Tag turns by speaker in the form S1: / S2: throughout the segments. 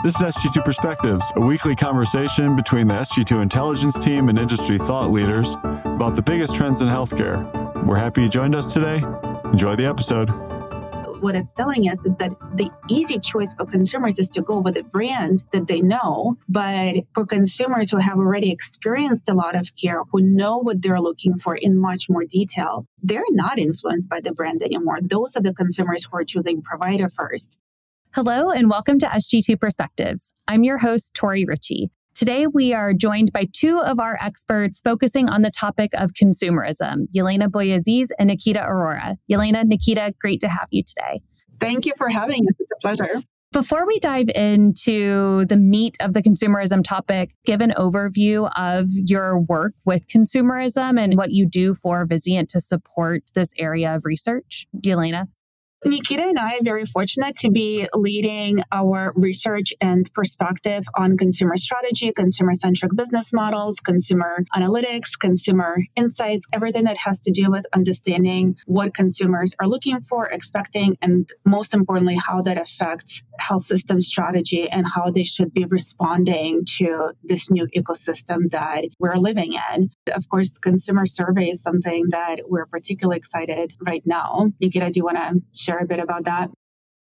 S1: This is Sg2 Perspectives, a weekly conversation between the Sg2 intelligence team and industry thought leaders about the biggest trends in healthcare. We're happy you joined us today. Enjoy the episode.
S2: What it's telling us is that the easy choice for consumers is to go with a brand that they know. But for consumers who have already experienced a lot of care, who know what they're looking for in much more detail, they're not influenced by the brand anymore. Those are the consumers who are choosing provider first.
S3: Hello, and welcome to Sg2 Perspectives. I'm your host, Tori Richie. Today, we are joined by two of our experts focusing on the topic of consumerism, Yelena Bouaziz and Nikita Arora. Yelena, Nikita, great to have you today.
S2: Thank you for having us. It's a pleasure.
S3: Before we dive into the meat of the consumerism topic, give an overview of your work with consumerism and what you do for Vizient to support this area of research. Yelena?
S2: Nikita and I are very fortunate to be leading our research and perspective on consumer strategy, consumer-centric business models, consumer analytics, consumer insights, everything that has to do with understanding what consumers are looking for, expecting, and most importantly, how that affects health system strategy and how they should be responding to this new ecosystem that we're living in. Of course, the consumer survey is something that we're particularly excited right now. Nikita, do you want to share a bit about that?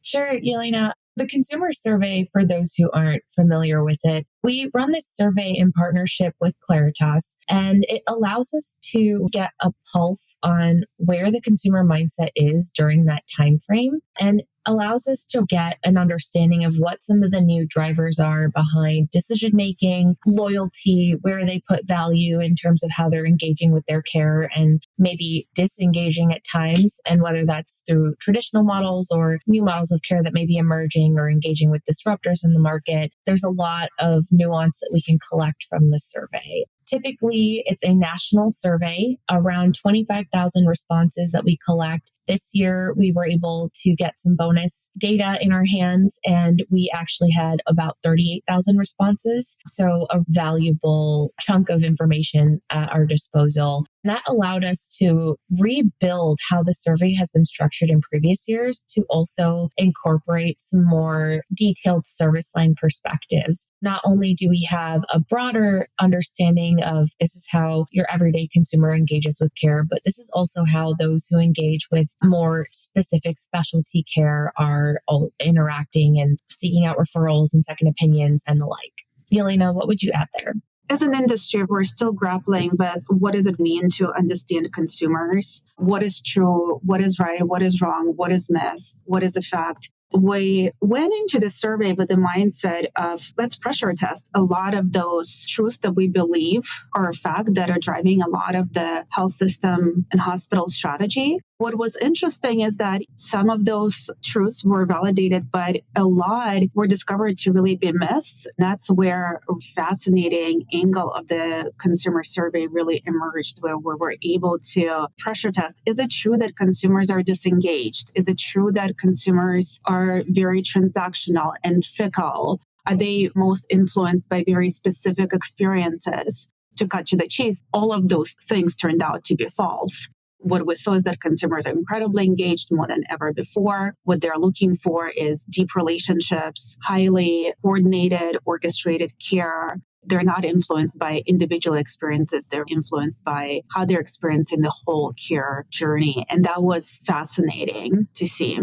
S4: Sure, Yelena. The consumer survey, for those who aren't familiar with it, we run this survey in partnership with Claritas, and it allows us to get a pulse on where the consumer mindset is during that time frame, and allows us to get an understanding of what some of the new drivers are behind decision-making, loyalty, where they put value in terms of how they're engaging with their care and maybe disengaging at times, and whether that's through traditional models or new models of care that may be emerging or engaging with disruptors in the market. There's a lot of nuance that we can collect from the survey. Typically, it's a national survey, around 25,000 responses that we collect. This year, we were able to get some bonus data in our hands, and we actually had about 38,000 responses. So a valuable chunk of information at our disposal. And that allowed us to rebuild how the survey has been structured in previous years to also incorporate some more detailed service line perspectives. Not only do we have a broader understanding of this is how your everyday consumer engages with care, but this is also how those who engage with more specific specialty care are all interacting and seeking out referrals and second opinions and the like. Yelena, what would you add there?
S2: As an industry, we're still grappling with what does it mean to understand consumers? What is true? What is right? What is wrong? What is myth? What is a fact? We went into the survey with the mindset of let's pressure test a lot of those truths that we believe are a fact that are driving a lot of the health system and hospital strategy. What was interesting is that some of those truths were validated, but a lot were discovered to really be myths. That's where a fascinating angle of the consumer survey really emerged, where we were able to pressure test. Is it true that consumers are disengaged? Is it true that consumers are very transactional and fickle? Are they most influenced by very specific experiences? To cut to the chase, all of those things turned out to be false. What we saw is that consumers are incredibly engaged more than ever before. What they're looking for is deep relationships, highly coordinated, orchestrated care. They're not influenced by individual experiences. They're influenced by how they're experiencing the whole care journey. And that was fascinating to see.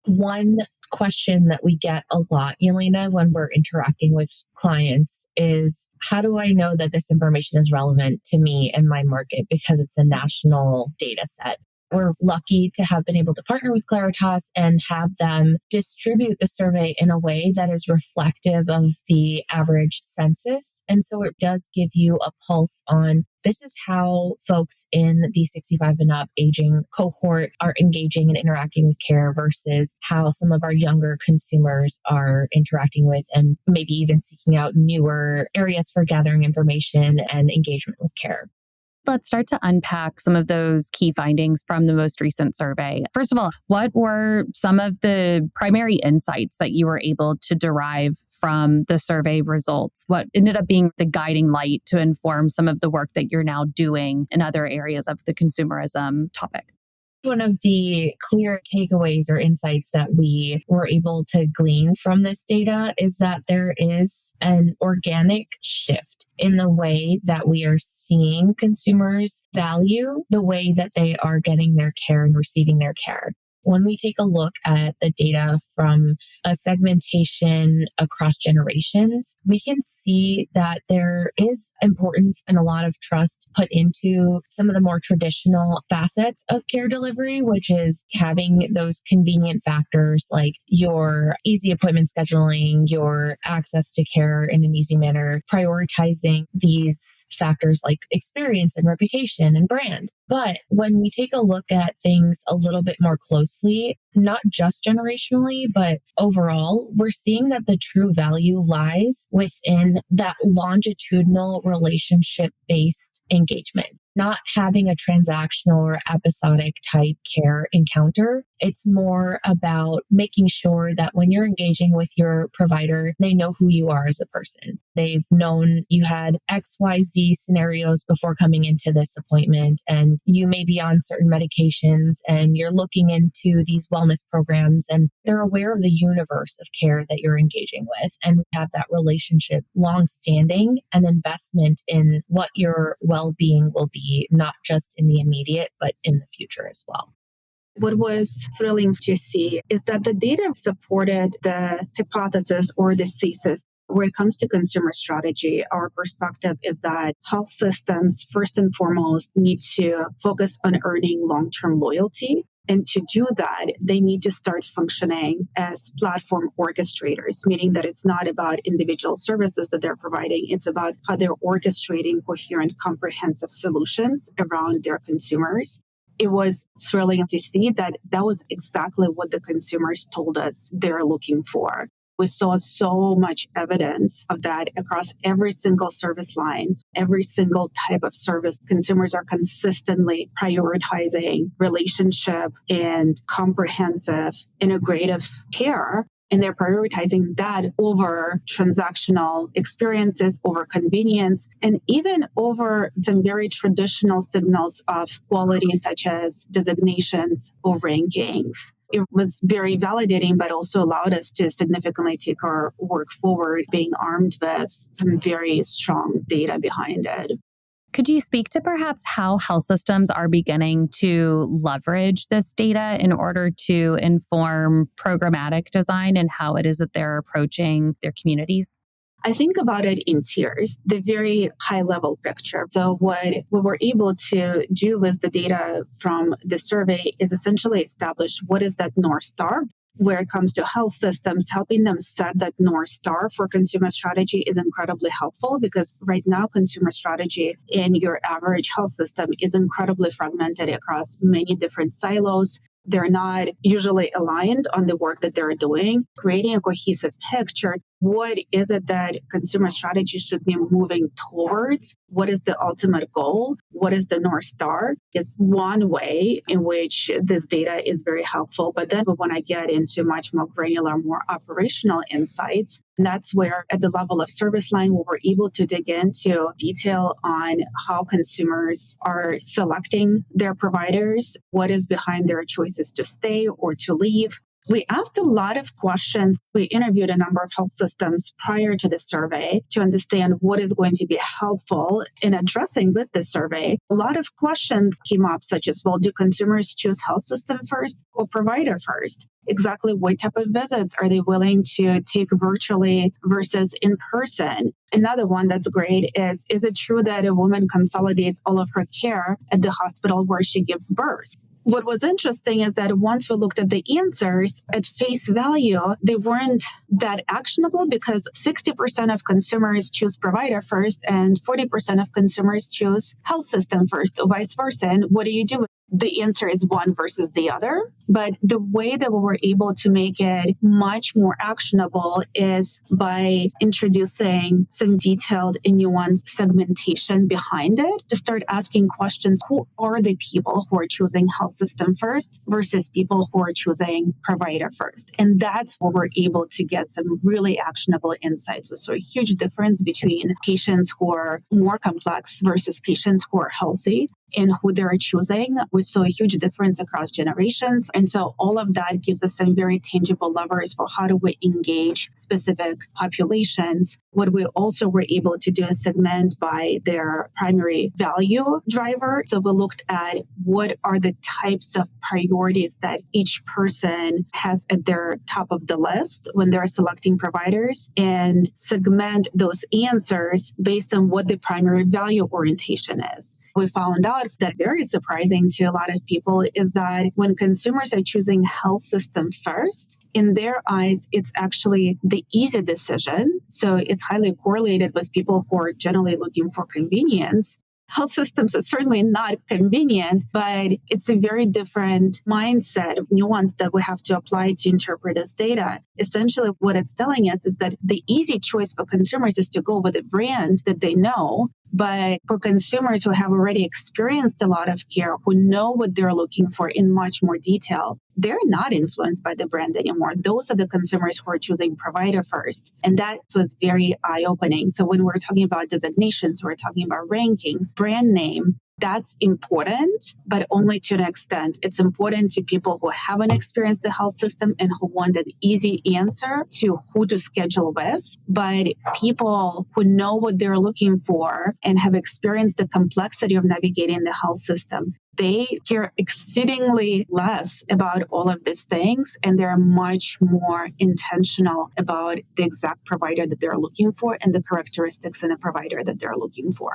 S4: One question that we get a lot, Yelena, when we're interacting with clients is, how do I know that this information is relevant to me and my market? Because it's a national data set. We're lucky to have been able to partner with Claritas and have them distribute the survey in a way that is reflective of the average census. And so it does give you a pulse on this is how folks in the 65 and up aging cohort are engaging and interacting with care versus how some of our younger consumers are interacting with and maybe even seeking out newer areas for gathering information and engagement with care.
S3: Let's start to unpack some of those key findings from the most recent survey. First of all, what were some of the primary insights that you were able to derive from the survey results? What ended up being the guiding light to inform some of the work that you're now doing in other areas of the consumerism topic?
S4: One of the clear takeaways or insights that we were able to glean from this data is that there is an organic shift in the way that we are seeing consumers value the way that they are getting their care and receiving their care. When we take a look at the data from a segmentation across generations, we can see that there is importance and a lot of trust put into some of the more traditional facets of care delivery, which is having those convenient factors like your easy appointment scheduling, your access to care in an easy manner, prioritizing these factors like experience and reputation and brand. But when we take a look at things a little bit more closely, not just generationally, but overall, we're seeing that the true value lies within that longitudinal relationship-based engagement. Not having a transactional or episodic type care encounter. It's more about making sure that when you're engaging with your provider, they know who you are as a person. They've known you had XYZ scenarios before coming into this appointment, and you may be on certain medications, and you're looking into these wellness programs, and they're aware of the universe of care that you're engaging with, and have that relationship long-standing and investment in what your well-being will be, not just in the immediate, but in the future as well.
S2: What was thrilling to see is that the data supported the hypothesis or the thesis. When it comes to consumer strategy, our perspective is that health systems, first and foremost, need to focus on earning long-term loyalty. And to do that, they need to start functioning as platform orchestrators, meaning that it's not about individual services that they're providing. It's about how they're orchestrating coherent, comprehensive solutions around their consumers. It was thrilling to see that that was exactly what the consumers told us they're looking for. We saw so much evidence of that across every single service line, every single type of service. Consumers are consistently prioritizing relationship and comprehensive, integrative care. And they're prioritizing that over transactional experiences, over convenience, and even over some very traditional signals of quality, such as designations or rankings. It was very validating, but also allowed us to significantly take our work forward, being armed with some very strong data behind it.
S3: Could you speak to perhaps how health systems are beginning to leverage this data in order to inform programmatic design and how it is that they're approaching their communities?
S2: I think about it in tiers, the very high level picture. So what we were able to do with the data from the survey is essentially establish what is that North Star. Where it comes to health systems, helping them set that North Star for consumer strategy is incredibly helpful because right now consumer strategy in your average health system is incredibly fragmented across many different silos. They're not usually aligned on the work that they're doing. Creating a cohesive picture, what is it that consumer strategy should be moving towards? What is the ultimate goal? What is the North Star? Is one way in which this data is very helpful. But then when I get into much more granular, more operational insights, that's where at the level of service line, we were able to dig into detail on how consumers are selecting their providers, what is behind their choices to stay or to leave. We asked a lot of questions. We interviewed a number of health systems prior to the survey to understand what is going to be helpful in addressing with the survey. A lot of questions came up, such as, well, do consumers choose health system first or provider first? Exactly what type of visits are they willing to take virtually versus in person? Another one that's great is it true that a woman consolidates all of her care at the hospital where she gives birth? What was interesting is that once we looked at the answers at face value, they weren't that actionable because 60% of consumers choose provider first and 40% of consumers choose health system first, or vice versa. And what do you do? The answer is one versus the other. But the way that we were able to make it much more actionable is by introducing some detailed and nuanced segmentation behind it to start asking questions. Who are the people who are choosing health system first versus people who are choosing provider first? And that's where we're able to get some really actionable insights. So a huge difference between patients who are more complex versus patients who are healthy. in who they're choosing. We saw a huge difference across generations. And so all of that gives us some very tangible levers for how do we engage specific populations. What we also were able to do is segment by their primary value driver. So we looked at what are the types of priorities that each person has at their top of the list when they're selecting providers, and segment those answers based on what the primary value orientation is. We found out that very surprising to a lot of people is that when consumers are choosing health system first, in their eyes, it's actually the easy decision. So it's highly correlated with people who are generally looking for convenience. Health systems are certainly not convenient, but it's a very different mindset, nuance that we have to apply to interpret this data. Essentially, what it's telling us is that the easy choice for consumers is to go with a brand that they know. But for consumers who have already experienced a lot of care, who know what they're looking for in much more detail, they're not influenced by the brand anymore. Those are the consumers who are choosing provider first. And that was very eye-opening. So when we're talking about designations, we're talking about rankings, brand name, that's important, but only to an extent. It's important to people who haven't experienced the health system and who want an easy answer to who to schedule with. But people who know what they're looking for and have experienced the complexity of navigating the health system, they care exceedingly less about all of these things, and they're much more intentional about the exact provider that they're looking for and the characteristics in a provider that they're looking for.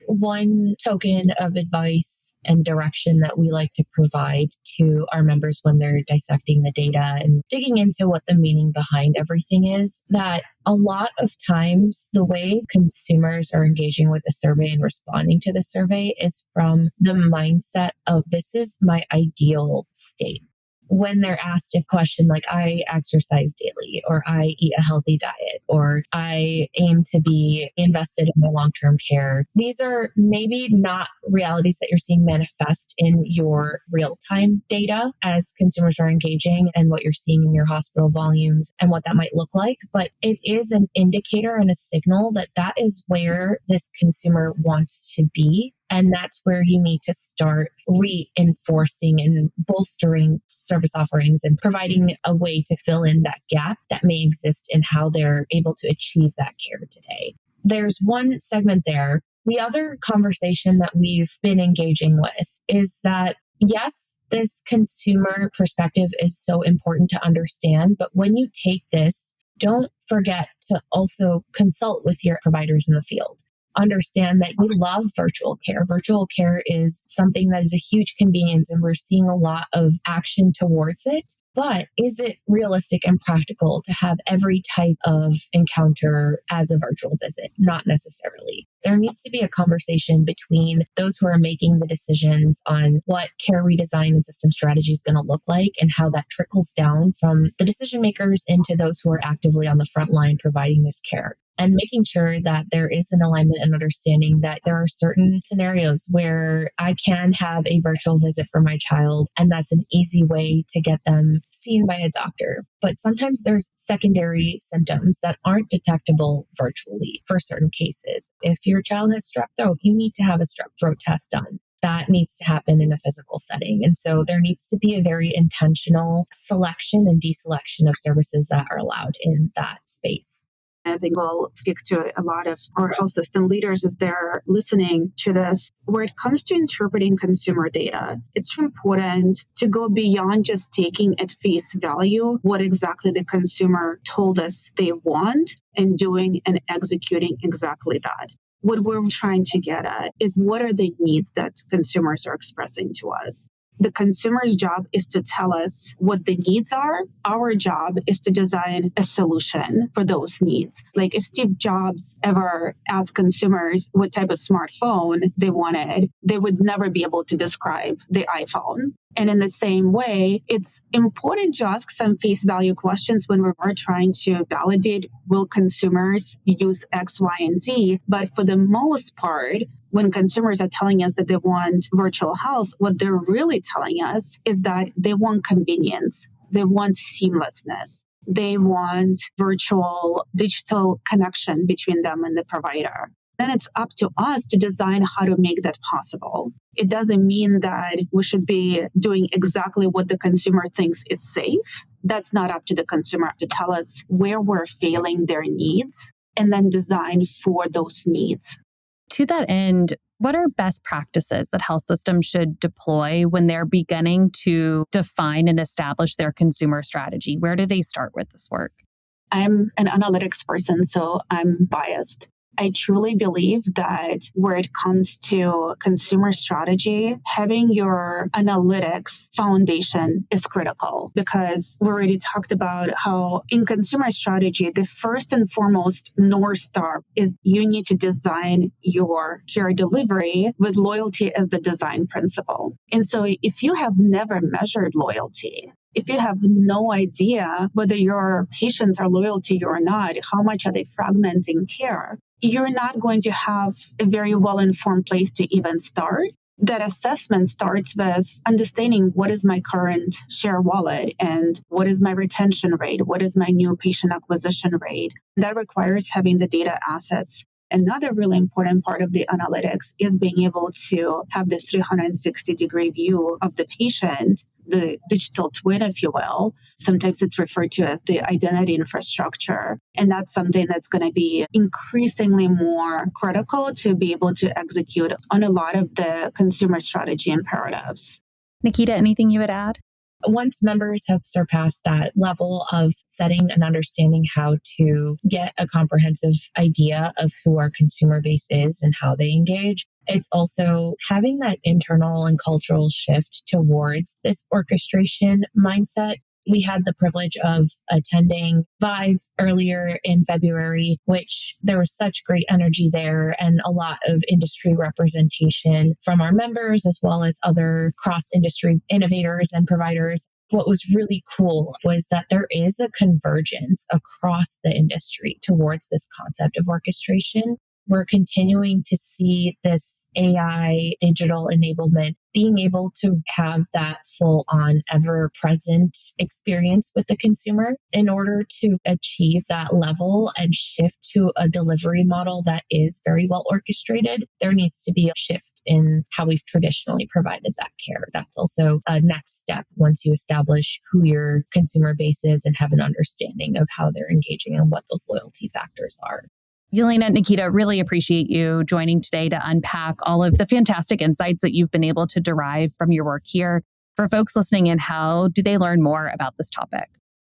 S4: One token of advice and direction that we like to provide to our members when they're dissecting the data and digging into what the meaning behind everything is, that a lot of times the way consumers are engaging with the survey and responding to the survey is from the mindset of this is my ideal state. When they're asked a question like, I exercise daily, or I eat a healthy diet, or I aim to be invested in my long-term care, these are maybe not realities that you're seeing manifest in your real-time data as consumers are engaging and what you're seeing in your hospital volumes and what that might look like. But it is an indicator and a signal that that is where this consumer wants to be. And that's where you need to start reinforcing and bolstering service offerings and providing a way to fill in that gap that may exist in how they're able to achieve that care today. There's one segment there. The other conversation that we've been engaging with is that, yes, this consumer perspective is so important to understand, but when you take this, don't forget to also consult with your providers in the field. Understand that we love virtual care. Virtual care is something that is a huge convenience, and we're seeing a lot of action towards it. But is it realistic and practical to have every type of encounter as a virtual visit? Not necessarily. There needs to be a conversation between those who are making the decisions on what care redesign and system strategy is going to look like and how that trickles down from the decision makers into those who are actively on the front line providing this care. And making sure that there is an alignment and understanding that there are certain scenarios where I can have a virtual visit for my child, and that's an easy way to get them seen by a doctor. But sometimes there's secondary symptoms that aren't detectable virtually for certain cases. If your child has strep throat, you need to have a strep throat test done. That needs to happen in a physical setting. And so there needs to be a very intentional selection and deselection of services that are allowed in that space.
S2: I think we'll speak to a lot of our health system leaders as they're listening to this. Where it comes to interpreting consumer data, it's important to go beyond just taking at face value what exactly the consumer told us they want and doing and executing exactly that. What we're trying to get at is what are the needs that consumers are expressing to us. The consumer's job is to tell us what the needs are. Our job is to design a solution for those needs. Like if Steve Jobs ever asked consumers what type of smartphone they wanted, they would never be able to describe the iPhone. And in the same way, it's important to ask some face value questions when we are trying to validate, will consumers use X, Y, and Z? But for the most part, when consumers are telling us that they want virtual health, what they're really telling us is that they want convenience. They want seamlessness. They want virtual digital connection between them and the provider. then it's up to us to design how to make that possible. It doesn't mean that we should be doing exactly what the consumer thinks is safe. That's not up to the consumer to tell us where we're failing their needs and then design for those needs.
S3: To that end, what are best practices that health systems should deploy when they're beginning to define and establish their consumer strategy? Where do they start with this work?
S2: I'm an analytics person, so I'm biased. I truly believe that where it comes to consumer strategy, having your analytics foundation is critical, because we already talked about how in consumer strategy, the first and foremost North Star is you need to design your care delivery with loyalty as the design principle. And so if you have never measured loyalty, if you have no idea whether your patients are loyal to you or not, how much are they fragmenting care, you're not going to have a very well-informed place to even start. That assessment starts with understanding what is my current share wallet and what is my retention rate, what is my new patient acquisition rate. That requires having the data assets. Another really important part of the analytics is being able to have this 360-degree view of the patient, the digital twin, if you will. Sometimes it's referred to as the identity infrastructure. And that's something that's going to be increasingly more critical to be able to execute on a lot of the consumer strategy imperatives.
S3: Nikita, anything you would add?
S4: Once members have surpassed that level of setting and understanding how to get a comprehensive idea of who our consumer base is and how they engage, it's also having that internal and cultural shift towards this orchestration mindset. We had the privilege of attending Vive earlier in February, which there was such great energy there and a lot of industry representation from our members as well as other cross-industry innovators and providers. What was really cool was that there is a convergence across the industry towards this concept of orchestration. We're continuing to see this AI digital enablement, being able to have that full on ever present experience with the consumer in order to achieve that level and shift to a delivery model that is very well orchestrated. There needs to be a shift in how we've traditionally provided that care. That's also a next step once you establish who your consumer base is and have an understanding of how they're engaging and what those loyalty factors are.
S3: Yelena, Nikita, really appreciate you joining today to unpack all of the fantastic insights that you've been able to derive from your work here. For folks listening in, how do they learn more about this topic?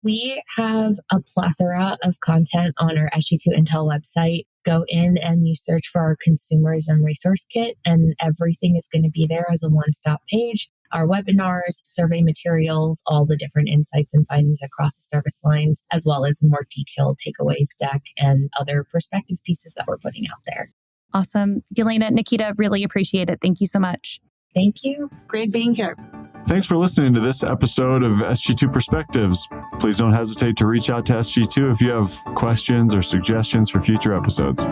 S4: We have a plethora of content on our Sg2 Intel website. Go in and you search for our Consumerism resource kit, and everything is going to be there as a one-stop page. Our webinars, survey materials, all the different insights and findings across the service lines, as well as more detailed takeaways deck and other perspective pieces that we're putting out there.
S3: Awesome. Yelena, Nikita, really appreciate it. Thank you so much.
S4: Thank you.
S2: Great being here.
S1: Thanks for listening to this episode of Sg2 Perspectives. Please don't hesitate to reach out to Sg2 if you have questions or suggestions for future episodes.